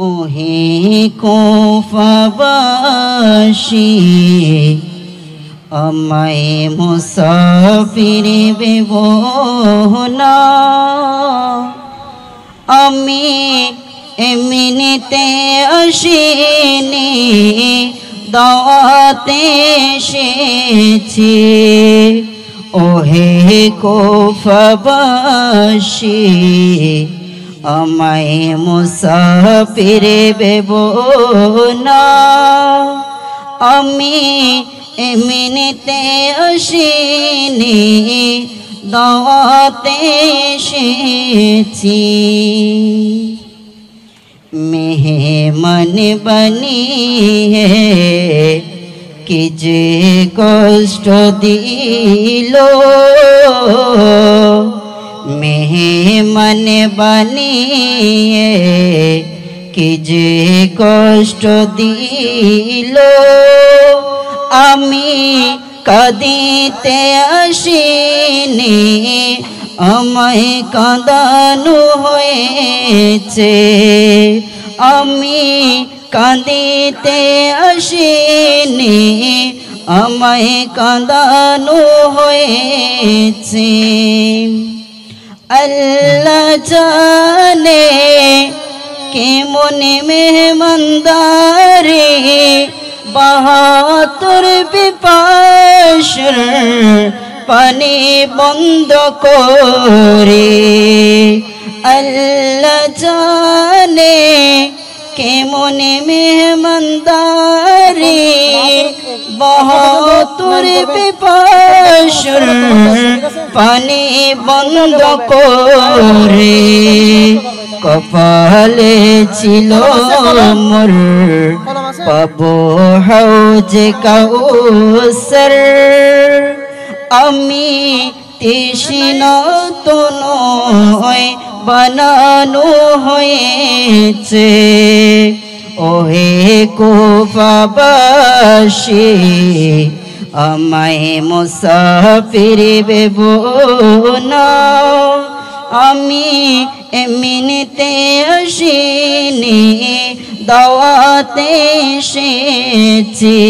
ওহে কুফাবাসী আমায় মুসাফির ভেব না, আমি এমনিতে আসিনি দাওয়াতে এসেছি। ওহে কুফাবাসী আমায় মুসাফির ভেব না, আমি এমনিতে আসিনি দাওয়াতে এসেছি। মেহমান বনিয়ে কি যে কষ্ট দিল, মেহমান বনিয়ে কি যে কষ্ট দিল, আমি কাঁদিতে আসিনি আমায় কাঁদানো হয়েছে, আমি কাঁদিতে আসিনি আমায় কাঁদানো হয়েছে। আল্লাহ জানে কেমন মেহমানদারি ৭২ পিপাসার পানি বন্ধ করে, আল্লাহ জানে কেমন মেহমানদারি ৭২ পিপাসার পানি বন্ধ করে। কপালে ছিল মোর পাবো হাউজে কাউসার, আমি তৃষ্ণা তো নয় বানানো হয়েছে। ওহে কুফাবাসী আমায় মুসাফির ভেব না, আমি এমনিতে আসিনি দাওয়াতে এসেছি।